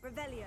Revelio.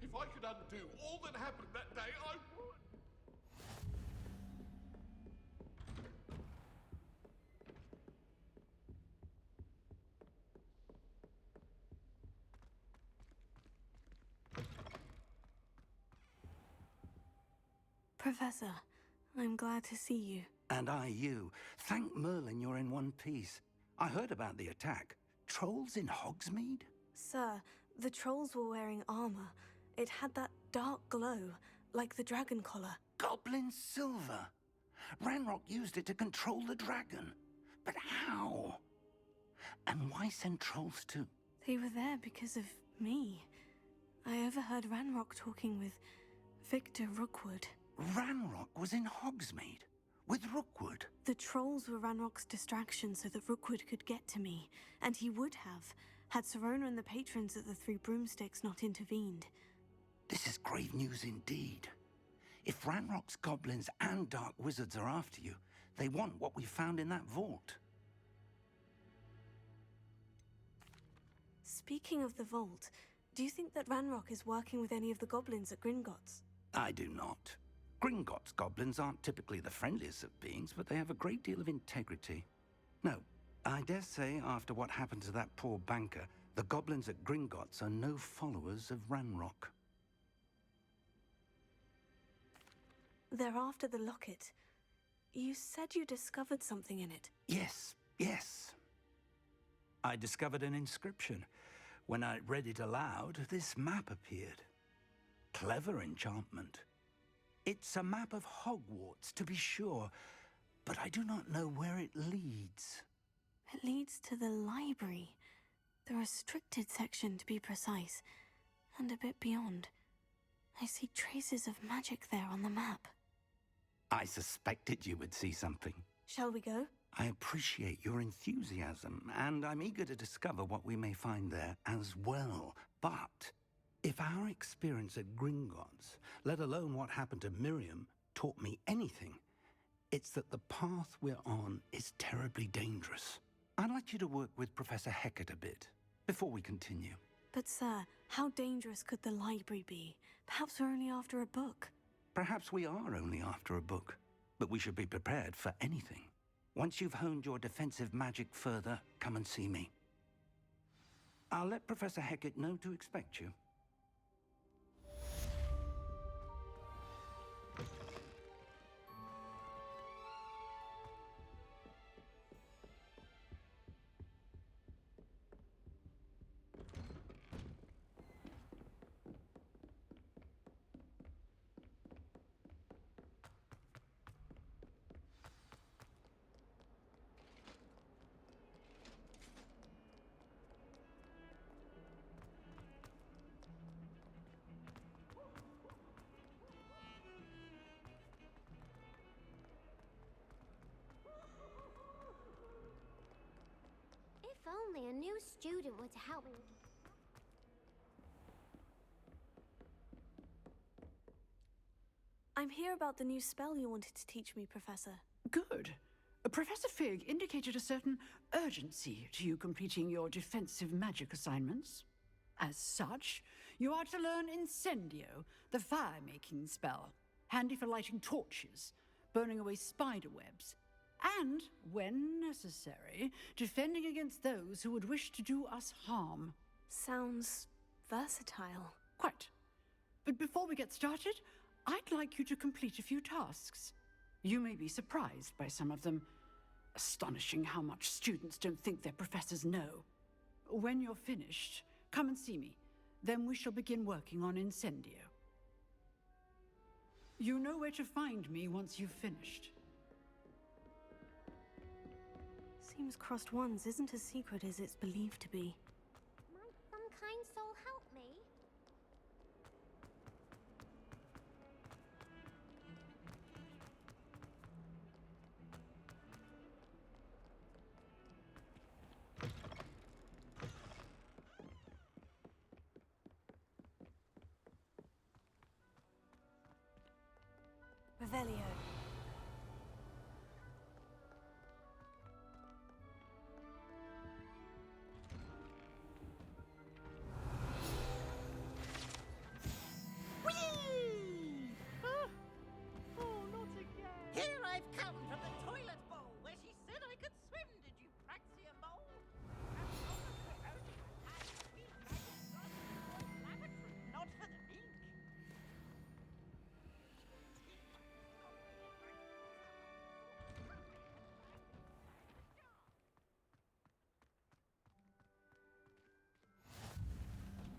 If I could undo all that happened that day, I would. Professor, I'm glad to see you. And I you. Thank Merlin you're in one piece. I heard about the attack. Trolls in Hogsmeade? Sir, the trolls were wearing armor. It had that dark glow, like the dragon collar. Goblin silver! Ranrock used it to control the dragon. But how? And why send trolls to... They were there because of me. I overheard Ranrock talking with Victor Rookwood. Ranrock was in Hogsmeade? With Rookwood? The trolls were Ranrock's distraction so that Rookwood could get to me. And he would have, had Serona and the patrons at the Three Broomsticks not intervened. This is grave news indeed. If Ranrock's goblins and dark wizards are after you, they want what we found in that vault. Speaking of the vault, do you think that Ranrock is working with any of the goblins at Gringotts? I do not. Gringotts goblins aren't typically the friendliest of beings, but they have a great deal of integrity. No, I dare say after what happened to that poor banker, the goblins at Gringotts are no followers of Ranrock. They're after the locket. You said you discovered something in it. Yes. I discovered an inscription. When I read it aloud, this map appeared. Clever enchantment. It's a map of Hogwarts, to be sure, but I do not know where it leads. It leads to the library. The restricted section, to be precise. And a bit beyond. I see traces of magic there on the map. I suspected you would see something. Shall we go? I appreciate your enthusiasm, and I'm eager to discover what we may find there as well. But if our experience at Gringotts, let alone what happened to Miriam, taught me anything, it's that the path we're on is terribly dangerous. I'd like you to work with Professor Hecat a bit, before we continue. But sir, how dangerous could the library be? Perhaps we're only after a book. Perhaps we are only after a book, but we should be prepared for anything. Once you've honed your defensive magic further, come and see me. I'll let Professor Hecat know to expect you. If only a new student were to help me. I'm here about the new spell you wanted to teach me, Professor. Good. Professor Fig indicated a certain urgency to you completing your defensive magic assignments. As such, you are to learn Incendio, the fire-making spell, handy for lighting torches, burning away spider webs, and, when necessary, defending against those who would wish to do us harm. Sounds versatile. Quite. But before we get started, I'd like you to complete a few tasks. You may be surprised by some of them. Astonishing how much students don't think their professors know. When you're finished, come and see me. Then we shall begin working on Incendio. You know where to find me once you've finished. Seems Crossed Wands isn't as secret as it's believed to be. Might some kind soul help me? Revelio. Here I've come from the toilet bowl, where she said I could swim. Did you praxia mole? Not for the ink.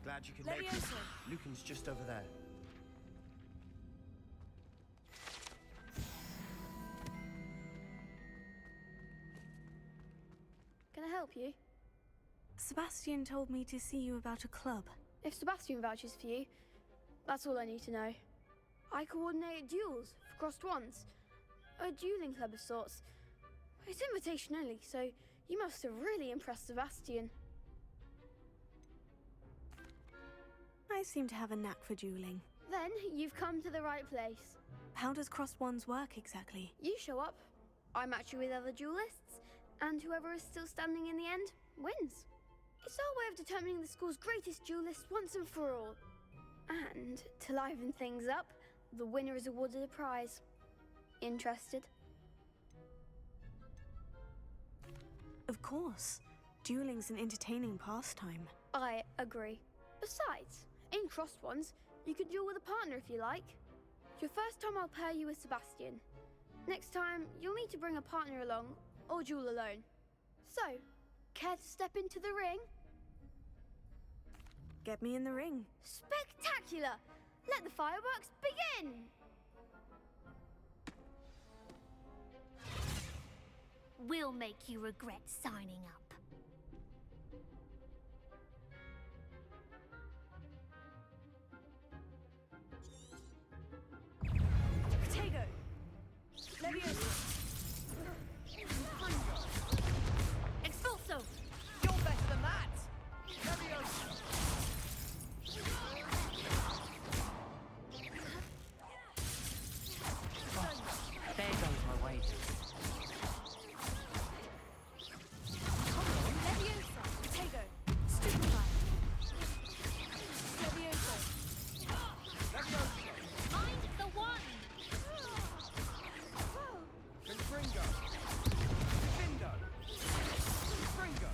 Glad you could make it. Lucan's just over there. Can I help you? Sebastian told me to see you about a club. If Sebastian vouches for you, that's all I need to know. I coordinate duels for Crossed Wands. A dueling club of sorts. It's invitation only, so you must have really impressed Sebastian. I seem to have a knack for dueling. Then you've come to the right place. How does Crossed Wands work exactly? You show up, I match you with other duelists, and whoever is still standing in the end wins. It's our way of determining the school's greatest duelist once and for all. And to liven things up, the winner is awarded a prize. Interested? Of course. Dueling's an entertaining pastime. I agree. Besides, in Crossed Wands, you can duel with a partner if you like. Your first time I'll pair you with Sebastian. Next time, you'll need to bring a partner along, or duel alone. So, care to step into the ring? Get me in the ring. Spectacular! Let the fireworks begin! We'll make you regret signing up. Potato! Leviosa! Expulso! You're better than that! Leviosa! There goes my wages. Leviosa! Potato! Stupefy! Leviosa! Mind the one! Confringo! Findo! Confringo!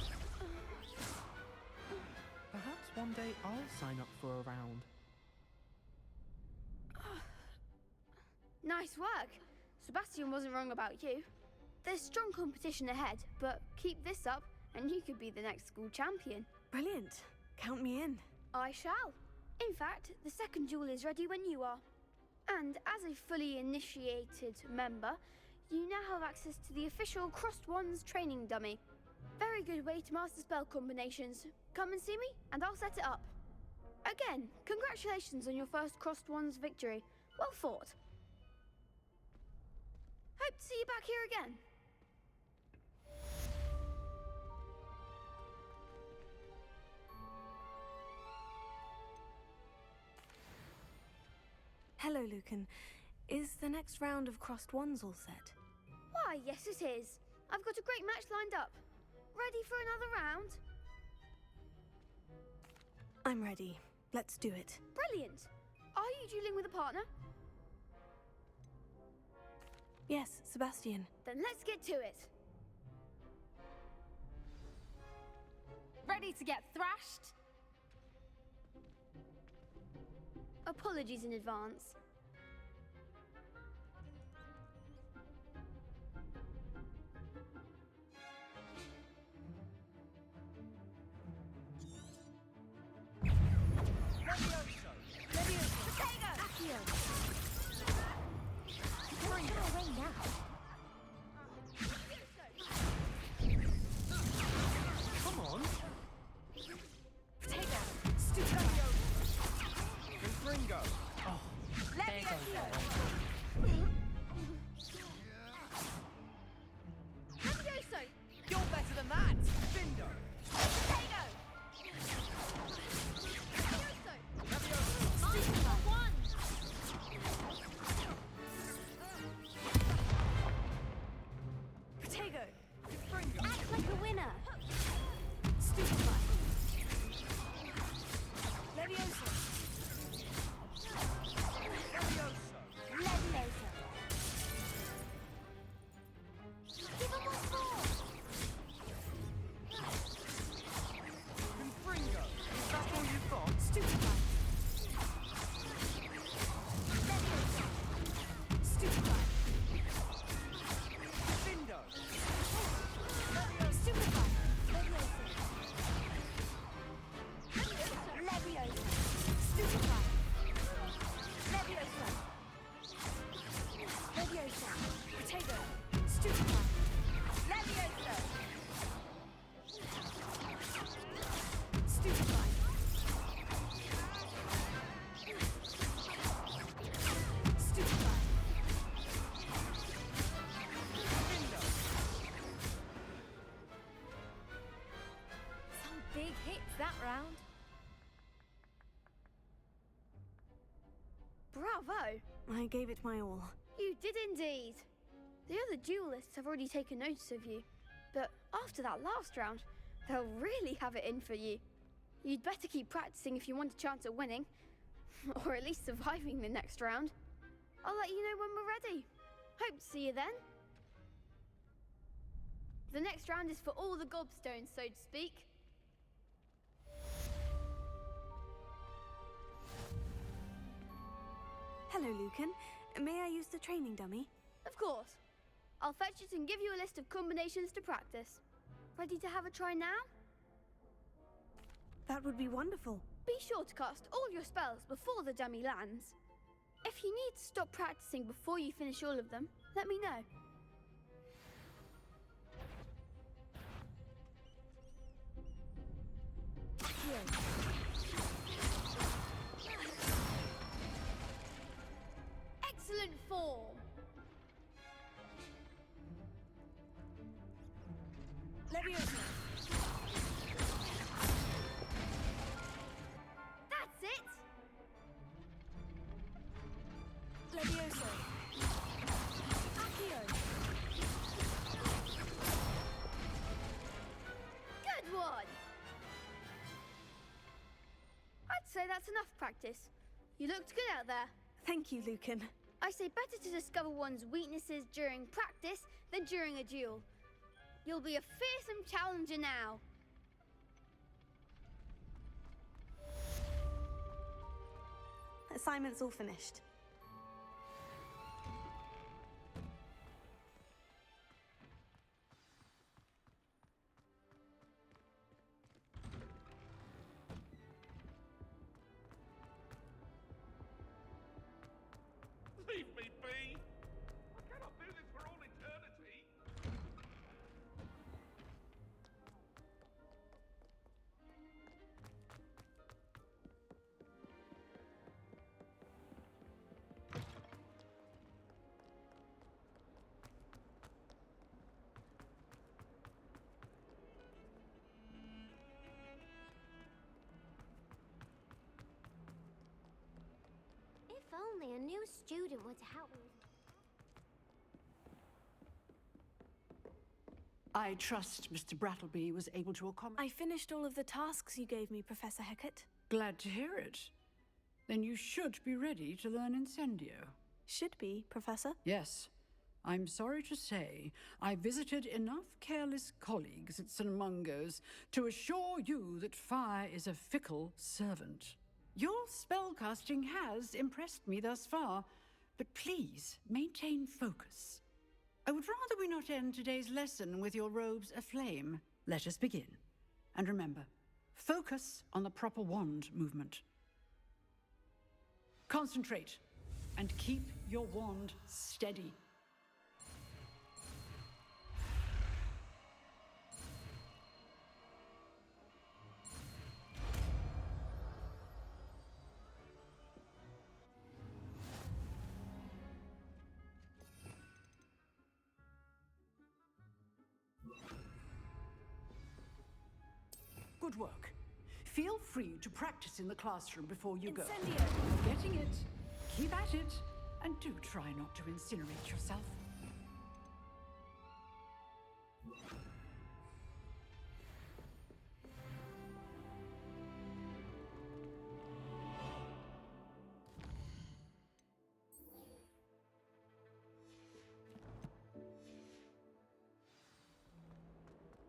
Perhaps one day I'll sign up for a round. Nice work. Sebastian wasn't wrong about you. There's strong competition ahead, but keep this up and you could be the next school champion. Brilliant. Count me in. I shall. In fact, the second duel is ready when you are. And as a fully initiated member, you now have access to the official Crossed Wands training dummy. Very good way to master spell combinations. Come and see me, and I'll set it up. Again, congratulations on your first Crossed Wands victory. Well fought. Hope to see you back here again. Hello, Lucan. Is the next round of Crossed Wands all set? Why, yes it is. I've got a great match lined up. Ready for another round? I'm ready. Let's do it. Brilliant. Are you dueling with a partner? Yes, Sebastian. Then let's get to it. Ready to get thrashed? Apologies in advance. Come on. Ringo. Oh, there goes that one. Levioso! You're better than that! Bindo. Potato! Levioso! Mine for one! Potato! Act like a winner. Stupefy! Levioso! Leviosa. Give him one more. Ringo. Is that all you've got? Stupefy! Leviosa. Stupefy! Bindo. Stupefy! Leviosa. Leviosa. Stupefy! Leviosa. Leviosa. Potato! Stupefy! Leviosa. Stupefy! Stupefy! Some big hits that round. Bravo! I gave it my all. You did indeed. The other duelists have already taken notice of you, but after that last round, they'll really have it in for you. You'd better keep practicing if you want a chance at winning, or at least surviving the next round. I'll let you know when we're ready. Hope to see you then. The next round is for all the gobstones, so to speak. Hello, Lucan. May I use the training dummy? Of course. I'll fetch it and give you a list of combinations to practice. Ready to have a try now? That would be wonderful. Be sure to cast all your spells before the dummy lands. If you need to stop practicing before you finish all of them, let me know. Excellent form! Leviosa. That's it! Leviosa. Accio. Good one! I'd say that's enough practice. You looked good out there. Thank you, Lucan. I say better to discover one's weaknesses during practice than during a duel. You'll be a fearsome challenger now. Assignment's all finished. Leave me be! I cannot do this for all eternity! If only a new student would help me. I trust Mr. Brattleby was able to accommodate... I finished all of the tasks you gave me, Professor Hecat. Glad to hear it. Then you should be ready to learn Incendio. Should be, Professor. Yes. I'm sorry to say, I visited enough careless colleagues at St. Mungo's to assure you that fire is a fickle servant. Your spellcasting has impressed me thus far, but please maintain focus. I would rather we not end today's lesson with your robes aflame. Let us begin. And remember, focus on the proper wand movement. Concentrate, and keep your wand steady. Good work. Feel free to practice in the classroom before you go. Incendio! Getting it. Keep at it. And do try not to incinerate yourself.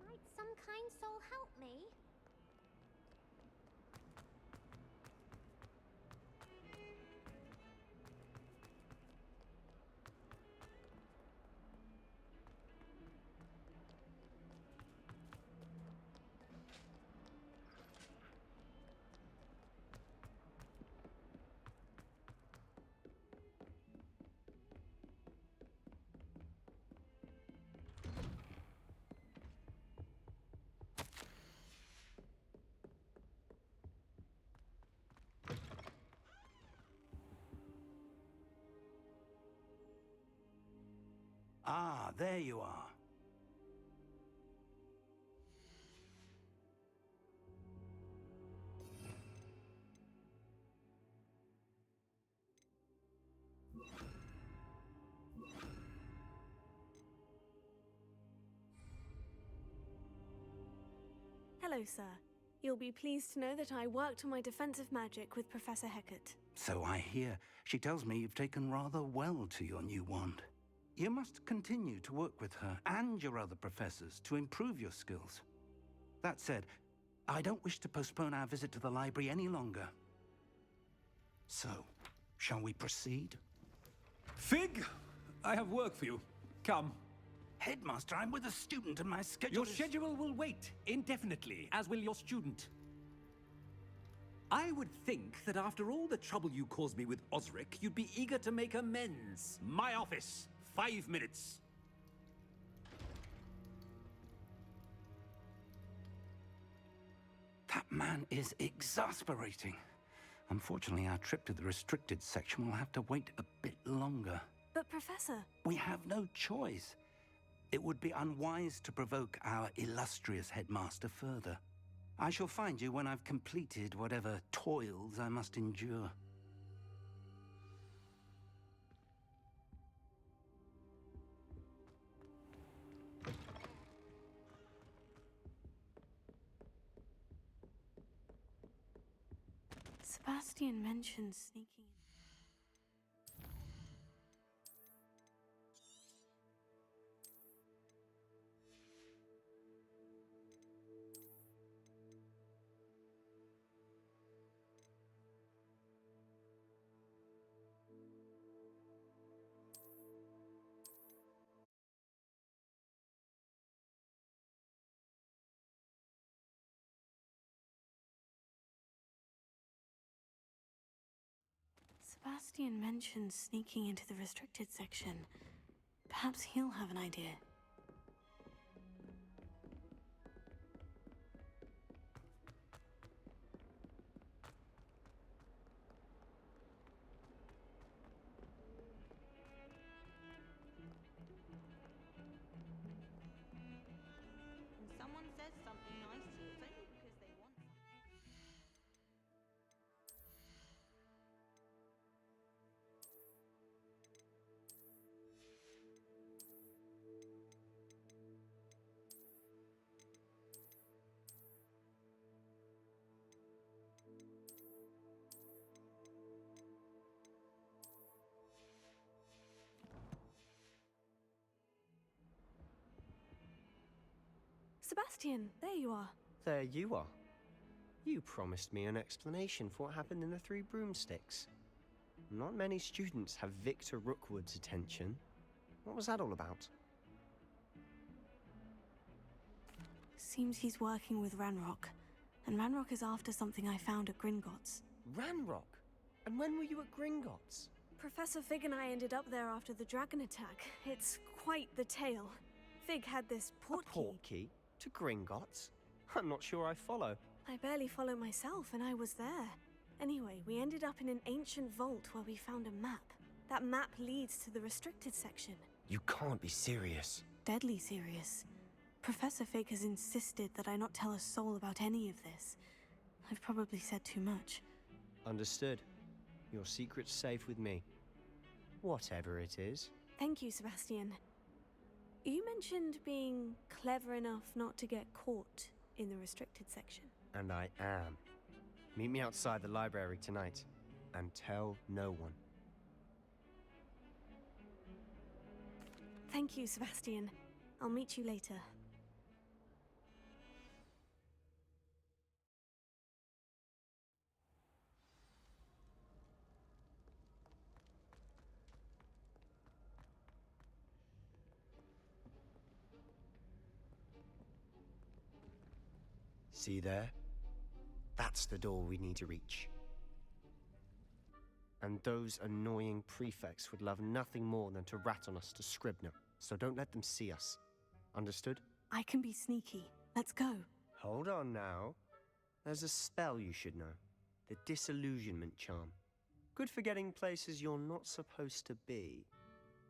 Might some kind soul help me? Ah, there you are. Hello, sir. You'll be pleased to know that I worked on my defensive magic with Professor Hecat. So I hear. She tells me you've taken rather well to your new wand. You must continue to work with her and your other professors to improve your skills. That said, I don't wish to postpone our visit to the library any longer. So, shall we proceed? Fig, I have work for you. Come. Headmaster, I'm with a student and my schedule Your schedule will wait indefinitely, as will your student. I would think that after all the trouble you caused me with Osric, you'd be eager to make amends. My office. 5 minutes. That man is exasperating. Unfortunately, our trip to the restricted section will have to wait a bit longer. But, Professor... We have no choice. It would be unwise to provoke our illustrious headmaster further. I shall find you when I've completed whatever toils I must endure. Sebastian mentioned sneaking in. Sebastian mentioned sneaking into the restricted section. Perhaps he'll have an idea. When someone says something nice to you, it's only because they want something. Sebastian, there you are. There you are. You promised me an explanation for what happened in the Three Broomsticks. Not many students have Victor Rookwood's attention. What was that all about? Seems he's working with Ranrock. And Ranrock is after something I found at Gringotts. Ranrock? And when were you at Gringotts? Professor Fig and I ended up there after the dragon attack. It's quite the tale. Fig had this portkey. A portkey? To Gringotts? I'm not sure I follow. I barely follow myself, and I was there. Anyway, we ended up in an ancient vault where we found a map. That map leads to the restricted section. You can't be serious. Deadly serious. Professor Fig has insisted that I not tell a soul about any of this. I've probably said too much. Understood. Your secret's safe with me. Whatever it is. Thank you, Sebastian. You mentioned being clever enough not to get caught in the restricted section. And I am. Meet me outside the library tonight, and tell no one. Thank you, Sebastian. I'll meet you later. See there? That's the door we need to reach. And those annoying prefects would love nothing more than to rat on us to Scribner, so don't let them see us. Understood? I can be sneaky. Let's go. Hold on now. There's a spell you should know. The Disillusionment Charm. Good for getting places you're not supposed to be.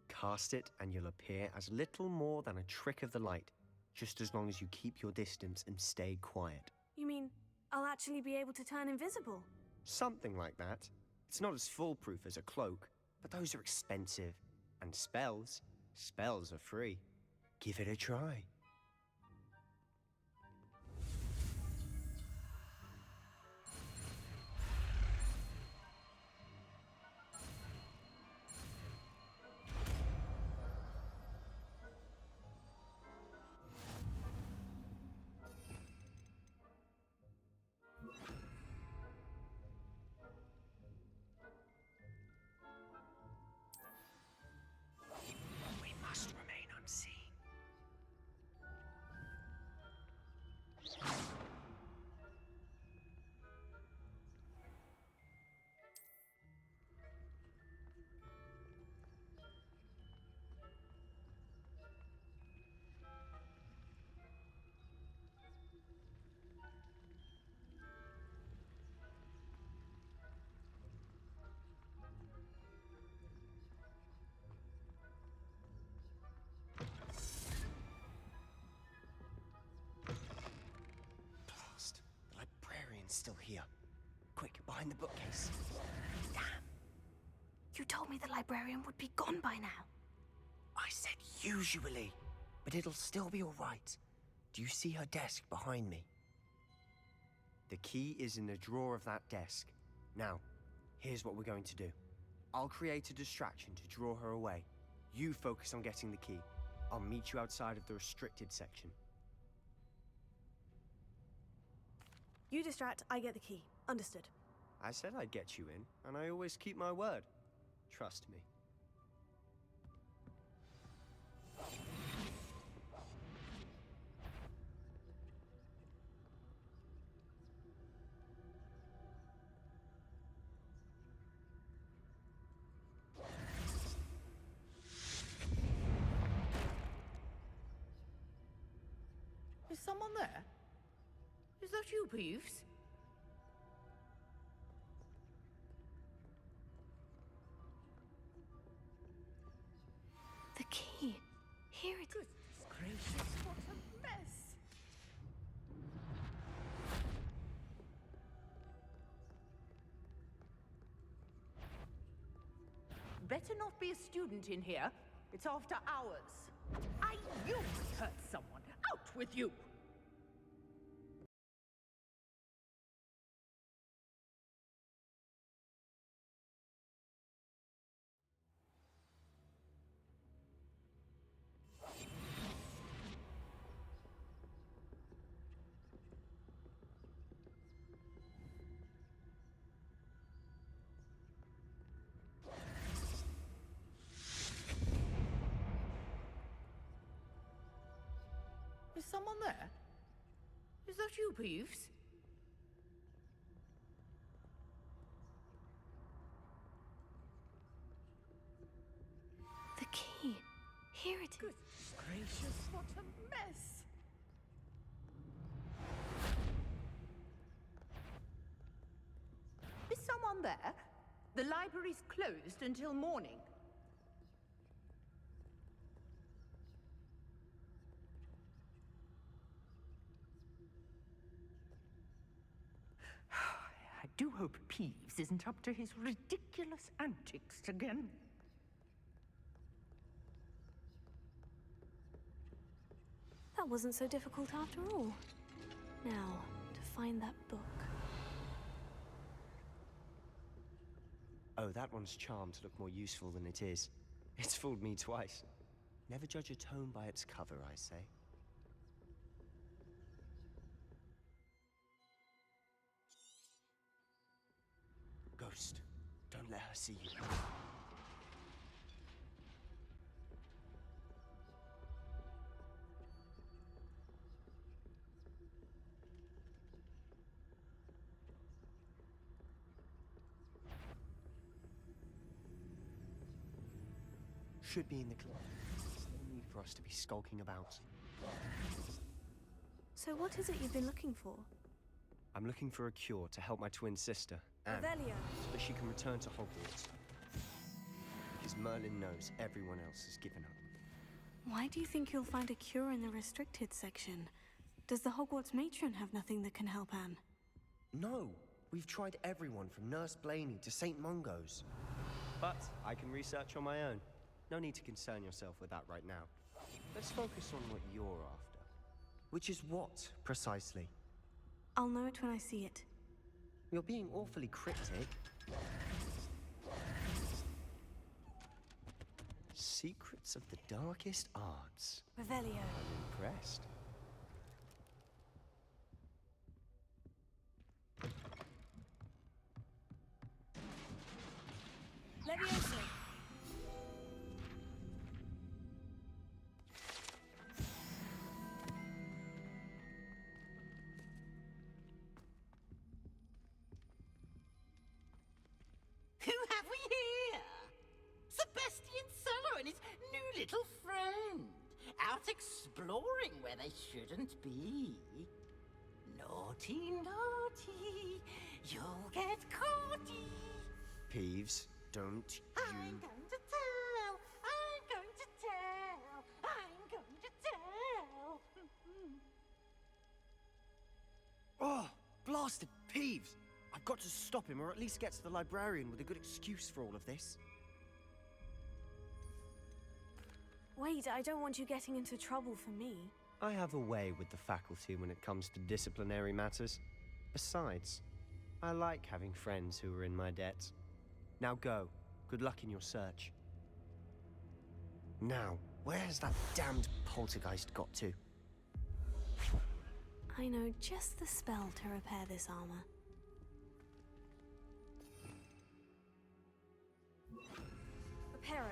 Cast it and you'll appear as little more than a trick of the light, just as long as you keep your distance and stay quiet. You mean I'll actually be able to turn invisible? Something like that. It's not as foolproof as a cloak, but those are expensive. And spells are free. Give it a try. Still here. Quick, behind the bookcase. Damn. You told me the librarian would be gone by now. I said usually, but it'll still be all right. Do you see her desk behind me? The key is in the drawer of that desk. Now, here's what we're going to do. I'll create a distraction to draw her away. You focus on getting the key. I'll meet you outside of the restricted section. You distract, I get the key. Understood. I said I'd get you in, and I always keep my word. Trust me. Is someone there? Is that you, Peeves? The key. Here it is. Goodness gracious, what a mess! Better not be a student in here. It's after hours. I knew I hurt someone. Out with you! Is someone there? Is that you, Peeves? The key. Here it is. Good gracious, what a mess! Is someone there? The library's closed until morning. I do hope Peeves isn't up to his ridiculous antics again. That wasn't so difficult after all. Now, to find that book. Oh, that one's charmed to look more useful than it is. It's fooled me twice. Never judge a tome by its cover, I say. Ghost, don't let her see you. Should be in the club. No need for us to be skulking about. So what is it you've been looking for? I'm looking for a cure to help my twin sister, Anne, Revelio. so that she can return to Hogwarts. Because Merlin knows everyone else has given up. Why do you think you'll find a cure in the restricted section? Does the Hogwarts matron have nothing that can help Anne? No! We've tried everyone from Nurse Blaney to St. Mungo's. But I can research on my own. No need to concern yourself with that right now. Let's focus on what you're after. Which is what, precisely? I'll know it when I see it. You're being awfully cryptic. Secrets of the darkest arts. Revelio. I'm impressed. Levioso. Who have we here? Sebastiansallow and his new little friend, out exploring where they shouldn't be. Naughty, naughty, you'll get caughty. Peeves, don't you... I'm going to tell, I'm going to tell, I'm going to tell. Oh, blasted Peeves! I've got to stop him, or at least get to the librarian with a good excuse for all of this. Wait, I don't want you getting into trouble for me. I have a way with the faculty when it comes to disciplinary matters. Besides, I like having friends who are in my debt. Now go. Good luck in your search. Now, where's that damned poltergeist got to? I know just the spell to repair this armor. Reparo.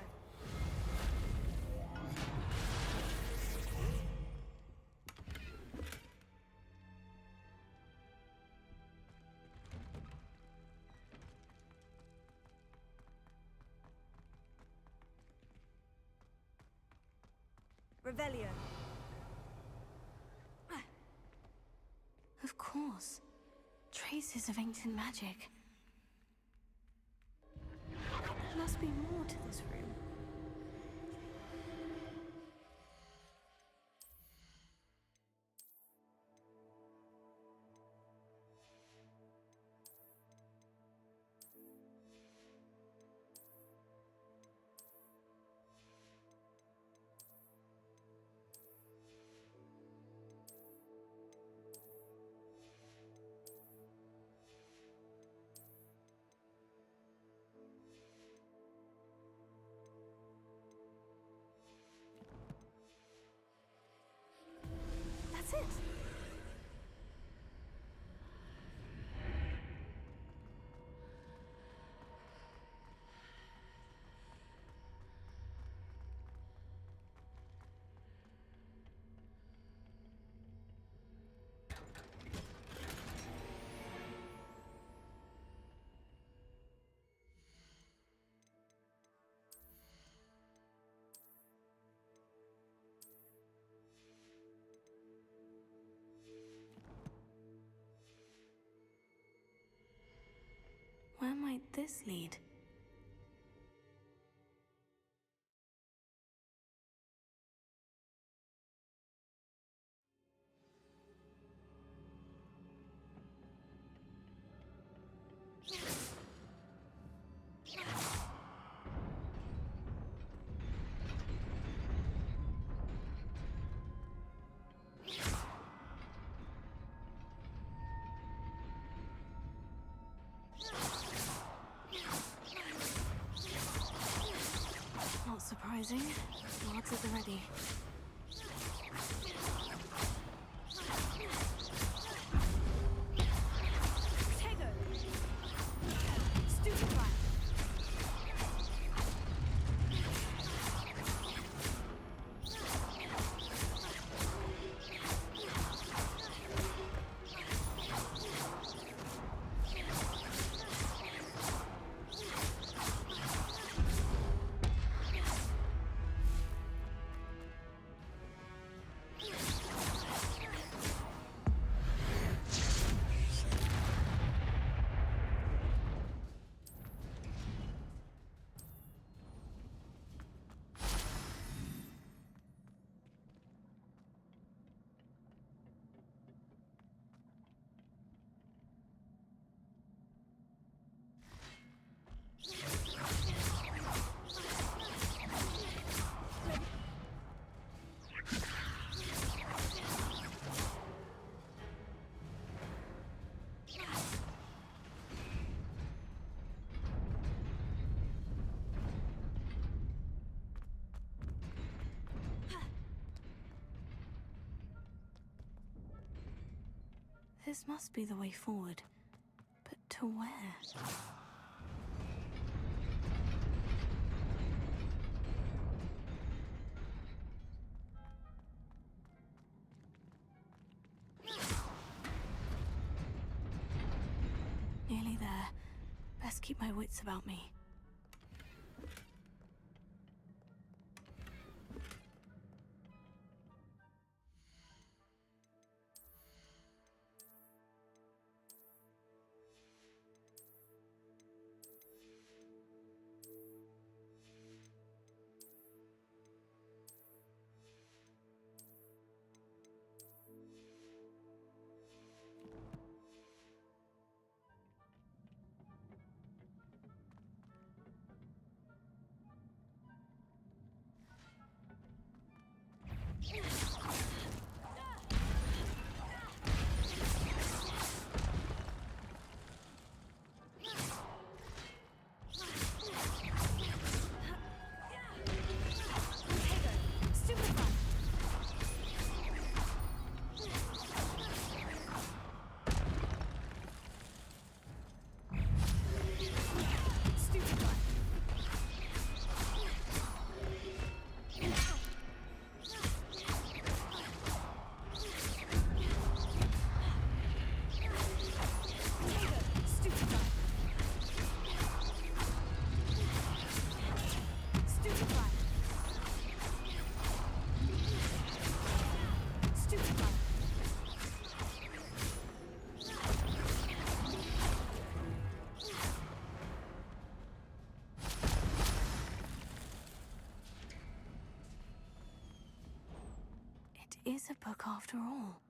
Revelio. Of course. Traces of ancient magic. There must be more to this room. That's it. Where might this lead? Not surprising. Guards at the ready. This must be the way forward. But to where? Nearly there. Best keep my wits about me. It is a book after all.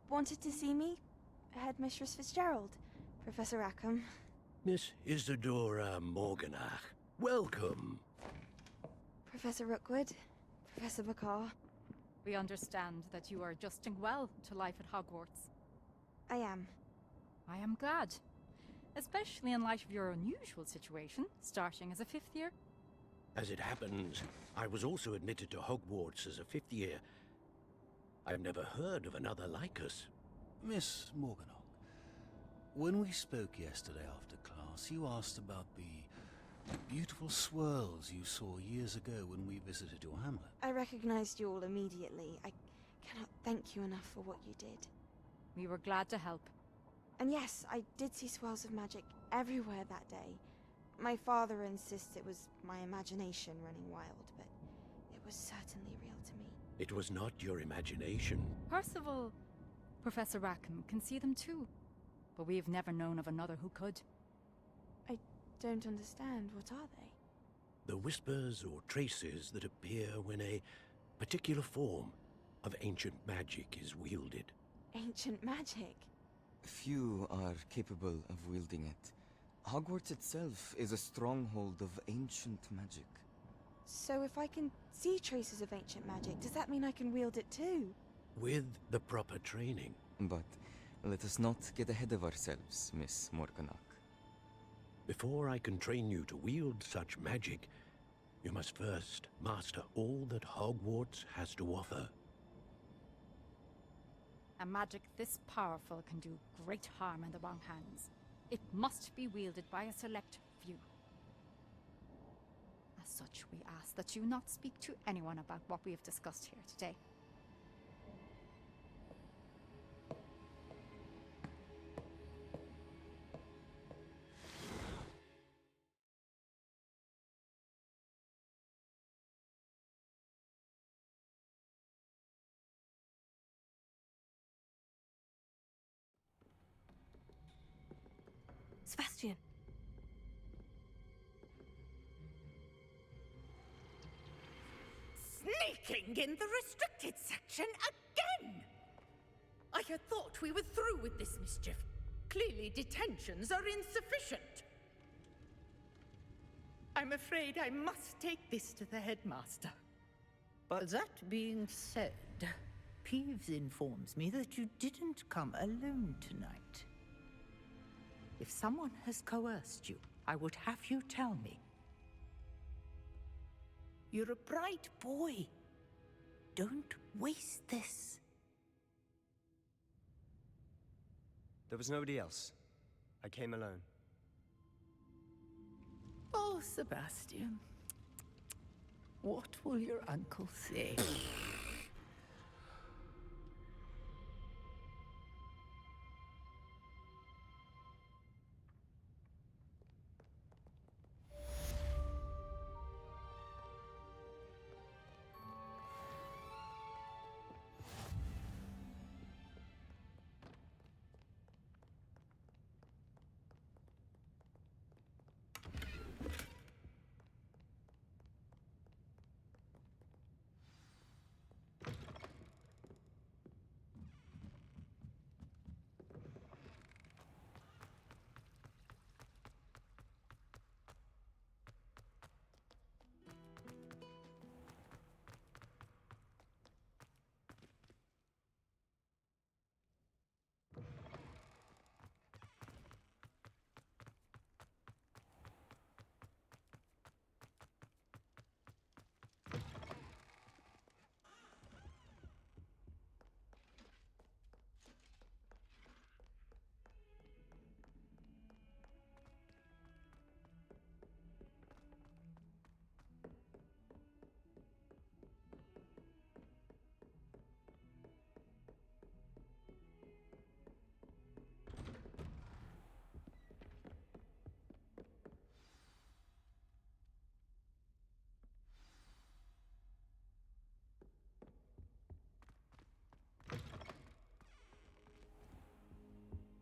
wanted to see me? Headmistress Fitzgerald, Professor Rackham. Miss Isadora Morganach, welcome. Professor Rookwood, Professor Bakar. We understand that you are adjusting well to life at Hogwarts. I am. I am glad. Especially in light of your unusual situation, starting as a 5th year. As it happens, I was also admitted to Hogwarts as a 5th year. I've never heard of another like us. Miss Morganach, when we spoke yesterday after class, you asked about the beautiful swirls you saw years ago when we visited your hamlet. I recognized you all immediately. I cannot thank you enough for what you did. We were glad to help. And yes, I did see swirls of magic everywhere that day. My father insists it was my imagination running wild, but it was certainly real to me. It was not your imagination. Percival, Professor Rackham can see them too, but we've never known of another who could. I don't understand. What are they? The whispers or traces that appear when a particular form of ancient magic is wielded. Ancient magic? Few are capable of wielding it. Hogwarts itself is a stronghold of ancient magic. So if I can see traces of ancient magic, does that mean I can wield it too? With the proper training. But let us not get ahead of ourselves, Miss Morganach. Before I can train you to wield such magic, you must first master all that Hogwarts has to offer. A magic this powerful can do great harm in the wrong hands. It must be wielded by a select few. As such, we ask that you not speak to anyone about what we have discussed here today. Sebastian! Sneaking in the restricted section again! I had thought we were through with this mischief. Clearly detentions are insufficient. I'm afraid I must take this to the headmaster. But that being said, Peeves informs me that you didn't come alone tonight. If someone has coerced you, I would have you tell me. You're a bright boy. Don't waste this. There was nobody else. I came alone. Oh, Sebastian. What will your uncle say?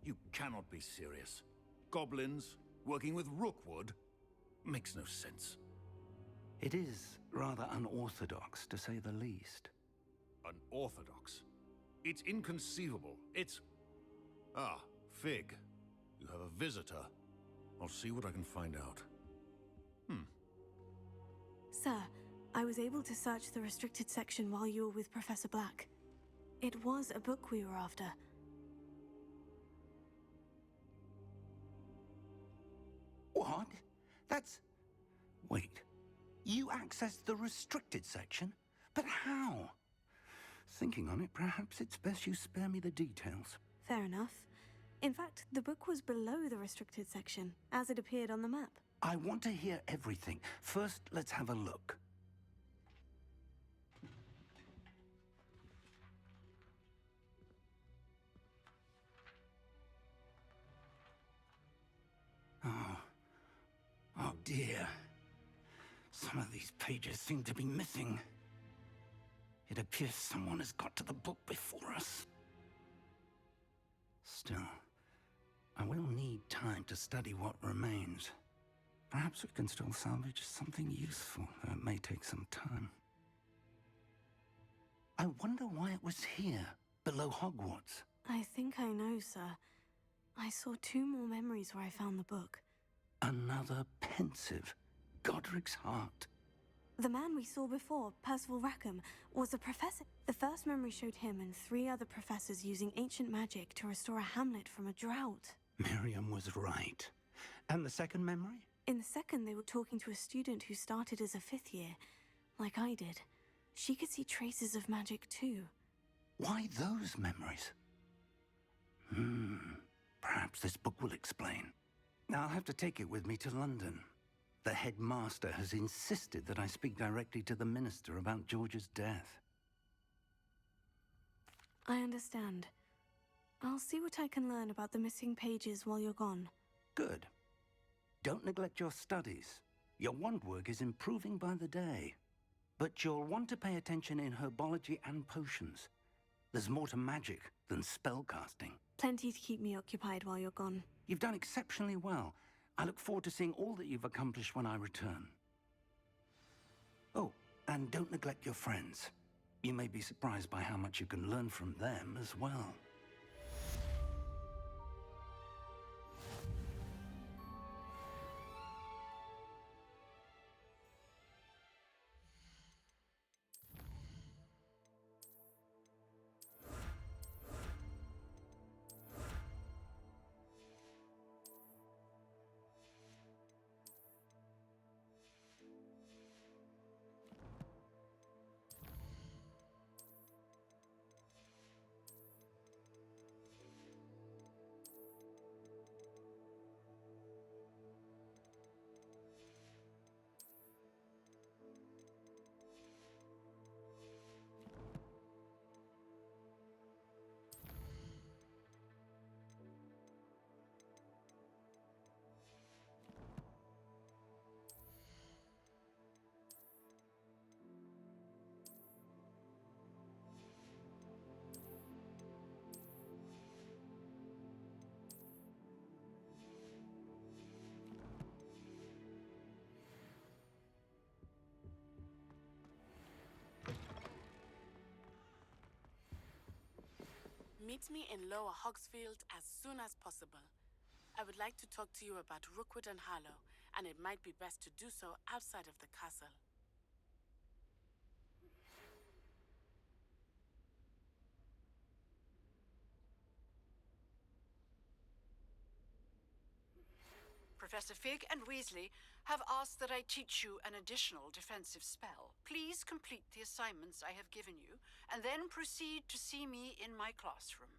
You cannot be serious. Goblins working with Rookwood makes no sense. It is rather unorthodox, to say the least. Unorthodox? It's inconceivable. It's... Ah, Fig. You have a visitor. I'll see what I can find out. Sir, I was able to search the restricted section while you were with Professor Black. It was a book we were after. What? That's... Wait. You accessed the restricted section? But how? Thinking on it, perhaps it's best you spare me the details. Fair enough. In fact, the book was below the restricted section, as it appeared on the map. I want to hear everything. First, let's have a look. Oh dear. Some of these pages seem to be missing. It appears someone has got to the book before us. Still, I will need time to study what remains. Perhaps we can still salvage something useful, though it may take some time. I wonder why it was here, below Hogwarts. I think I know, sir. I saw 2 more memories where I found the book. Another pensive, Godric's heart. The man we saw before, Percival Rackham, was a professor. The first memory showed him and 3 other professors using ancient magic to restore a hamlet from a drought. Miriam was right. And the second memory? In the second, they were talking to a student who started as a 5th year, like I did. She could see traces of magic too. Why those memories? Perhaps this book will explain. I'll have to take it with me to London. The headmaster has insisted that I speak directly to the minister about George's death. I understand. I'll see what I can learn about the missing pages while you're gone. Good. Don't neglect your studies. Your wand work is improving by the day. But you'll want to pay attention in herbology and potions. There's more to magic than spellcasting. Plenty to keep me occupied while you're gone. You've done exceptionally well. I look forward to seeing all that you've accomplished when I return. Oh, and don't neglect your friends. You may be surprised by how much you can learn from them as well. Meet me in Lower Hogsfield as soon as possible. I would like to talk to you about Rookwood and Harlow, and it might be best to do so outside of the castle. Professor Fig and Weasley have asked that I teach you an additional defensive spell. Please complete the assignments I have given you, and then proceed to see me in my classroom.